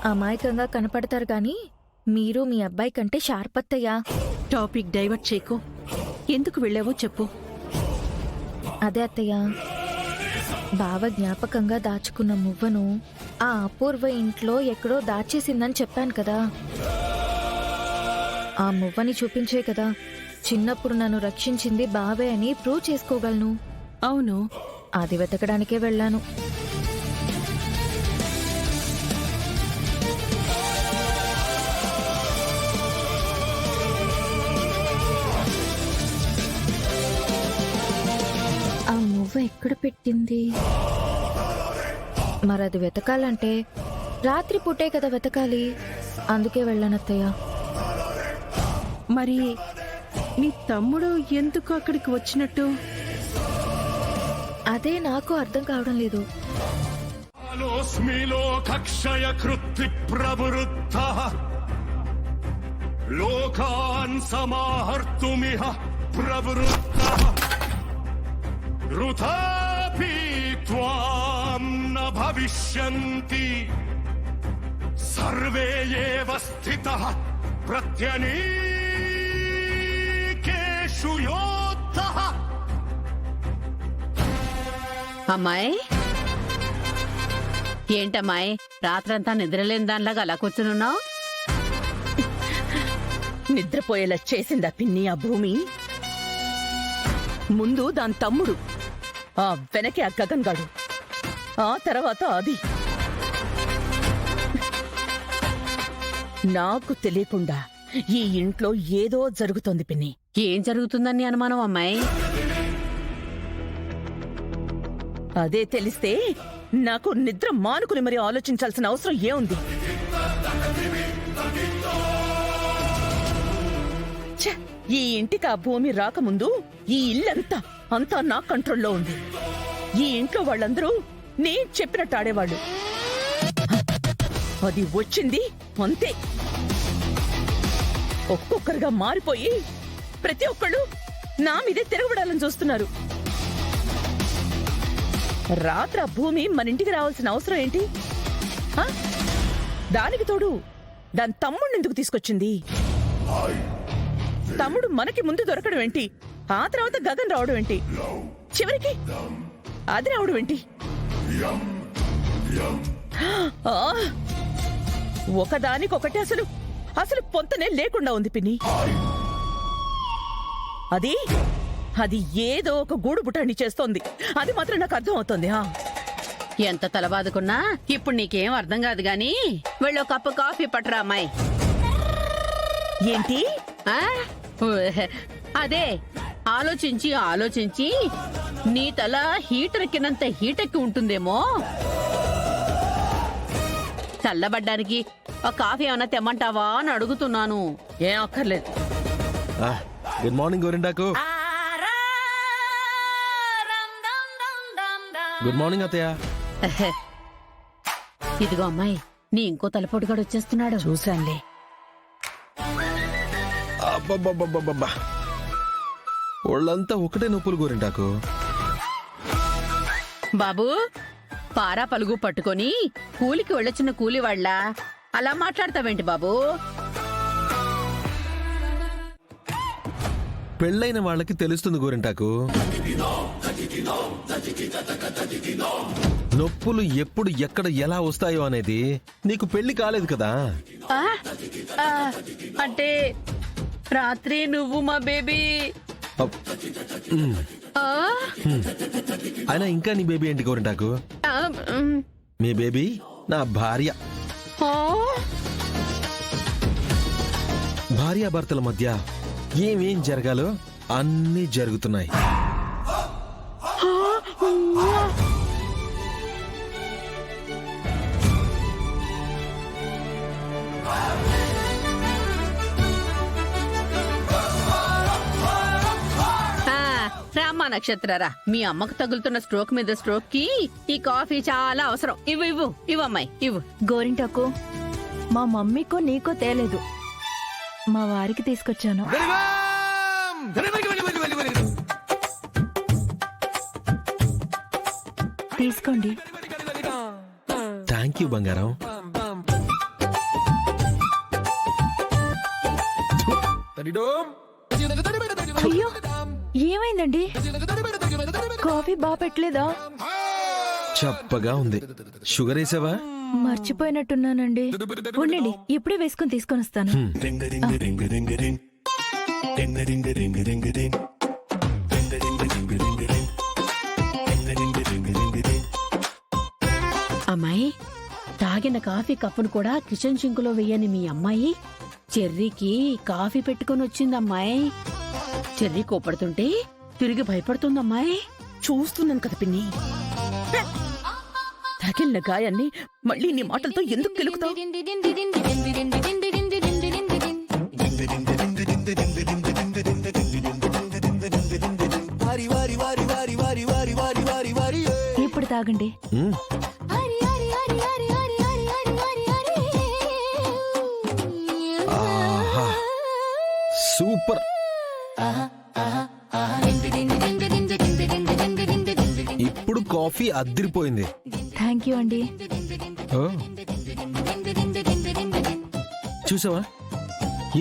అమాయకంగా కనపడతారు గాని మీరు మీ అబ్బాయి కంటే షార్ప్ అత్తయ్యా. టాపిక్ డైవర్ట్ చేయకు. ఎందుకు వెళ్ళావో చెప్పు. అదే అత్తయ్య, బావ జ్ఞాపకంగా దాచుకున్న మువ్వను ఆ అపూర్వ ఇంట్లో ఎక్కడో దాచేసిందని చెప్పాను కదా. ఆ మువ్వని చూపించే కదా చిన్నప్పుడు నన్ను రక్షించింది బావే అని ప్రూవ్ చేసుకోగలను. అవును, అది వెతకడానికే వెళ్ళాను. ఆ మువ్వ ఎక్కడ పెట్టింది? మరది వెతకాలంటే రాత్రి పూటే కదా వెతకాలి. అందుకే వెళ్ళానత్తయ్య. మరి నీ తమ్ముడు ఎందుకు అక్కడికి వచ్చినట్టు? అదే నాకు అర్థం కావడం లేదు. లోకాన్ సమాహర్తుమిహ ప్రవృత్తః వృథాపి త్వాం న భవిష్యంతి సర్వే ఏవ స్థితః ప్రత్యనీకేషు యోద్ధః. అమ్మాయి, ఏంటమ్మాయి రాత్రంతా నిద్రలేని దానిలాగా అలా కూర్చునున్నావు? నిద్రపోయేలా చేసిందా పిన్ని ఆ భూమి? ముందు దాని తమ్ముడు, ఆ వెనకే ఆ గగన్ గాడు, ఆ తర్వాత అది. నాకు తెలియకుండా ఈ ఇంట్లో ఏదో జరుగుతోంది పిన్ని. ఏం జరుగుతుందని అనుమానం అమ్మాయి? అదే తెలిస్తే నాకు నిద్ర మానుకుని మరి ఆలోచించాల్సిన అవసరం ఏముంది? ఛ! ఈ ఇంటికి ఆ భూమి రాకముందు ఈ ఇల్లంతా అంతా నా కంట్రోల్లో ఉంది. ఈ ఇంట్లో వాళ్ళందరూ నేను చెప్పినట్టు ఆడేవాళ్ళు. అది వచ్చింది అంతే. ఒక్కొక్కరుగా మారిపోయి ప్రతి ఒక్కళ్ళు నా మీదే తిరగబడాలని చూస్తున్నారు. రాత్రి ఆ భూమి మన ఇంటికి రావాల్సిన అవసరం ఏంటి? దానికి తోడు దాని తమ్ముడిని ఎందుకు తీసుకొచ్చింది? తమ్ముడు మనకి ముందు దొరకడం ఏంటి? ఆ తర్వాత గగన్ రావడం ఏంటి? చివరికి అది రావడం ఏంటి? ఒకదానికొకటి అసలు అసలు పొంతనే లేకుండా ఉంది పిన్ని. అది ఏదో ఒక గూడు బుటాన్ని చేస్తోంది. అది మాత్రం నాకు అర్థం అవుతోంది. ఎంత తలబాదుకున్నా ఇప్పుడు నీకేం అర్థం కాదు గాని వెళ్ళో కప్పు కాఫీ పట్టరా అమ్మాయి. ఏంటి? అదే ఆలోచించి ఆలోచించి నీ తల హీటర్ కినంత హీటెక్కి ఉంటుందేమో. చల్లబడ్డానికి ఆ కాఫీ ఏమన్నా తెమ్మంటావా అని అడుగుతున్నాను. ఏం అక్కర్లేదు. గుడ్ మార్నింగ్ గోరింటాకు. గుడ్ మార్నింగ్ అత్తయ్య. ఇదిగో అమ్మాయి, నీ ఇంకో తలపోటుగాడు వచ్చేస్తున్నాడు. చూశానులే. అబ్బబ్బబ్బబ్బబ్బా, ఒళ్ళంతా ఒకటే నొప్పులు గోరింటాకు. బాబు, పారా పలుగు పట్టుకొని కూలికి వెళ్ళొచ్చిన కూలివాళ్ళ అలా మాట్లాడతావేంటి బాబు? పెళ్ళైన వాళ్ళకి తెలుస్తుంది గోరింటాకు, నొప్పులు ఎప్పుడు ఎక్కడ ఎలా వస్తాయో అనేది. నీకు పెళ్లి కాలేదు కదా. అంటే రాత్రి నువ్వు మా బేబీ. అయినా ఇంకా నీ బేబీ ఏంటి గోరింటాకు? మీ బేబీ నా భార్య. భార్యాభర్తల మధ్య ఏమేం జరగాలో అన్నీ జరుగుతున్నాయి. రామా నక్షత్రరా, మీ అమ్మకు తగులుతున్న స్ట్రోక్ మీద స్ట్రోక్ కి ఈ కాఫీ చాలా అవసరం. ఇవ్వమ్మాయి ఇవ్వు. గోరింటాకు, మా మమ్మీకో నీకో తేలేదు, మా వారికి తీసుకొచ్చాను. తీసుకోండి. థ్యాంక్ యూ బంగారం. అయ్యో ఏమైందండి? కాఫీ బాగా పెట్టలేదా? చప్పగా ఉంది. షుగర్ వేసావా? మర్చిపోయినట్టున్నానండి. ఉండండి, ఇప్పుడే వేసుకుని తీసుకొని వస్తాను. అమ్మాయి, తాగిన కాఫీ కప్పును కూడా కిచెన్ సింకులో వెయ్యని మీ అమ్మాయి చెర్రీకి కాఫీ పెట్టుకొని వచ్చిందమ్మాయి. చెర్రీ కోపడుతుంటే తిరిగి భయపడుతుందమ్మాయి. చూస్తున్నాను కదా పిన్ని. తగిలిన గాయాన్ని మళ్ళీ నీ మాటలతో ఎందుకు కెలుకుతావు? ఇప్పుడు తాగండి. ఆహా, సూపర్. ఇప్పుడు కాఫీ అద్దిరిపోయింది. థ్యాంక్ యూ అండి. ఓ, చూసావా,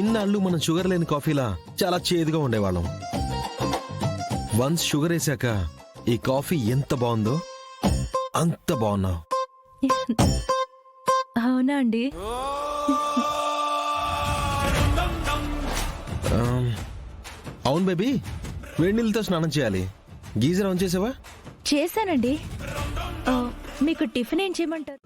ఇన్నాళ్ళు మనం షుగర్ లేని కాఫీలా చాలా చేదుగా ఉండేవాళ్ళం. వన్స్ షుగర్ వేసాక ఈ కాఫీ ఎంత బాగుందో అంత బాగున్నావు. అవునా అండి? అవును బేబీ, వేడి నీళ్ళతో స్నానం చేయాలి. గీజర్ ఆన్ చేసావా? చేశానండి. మీకు టిఫిన్ ఏం చేయమంటారు?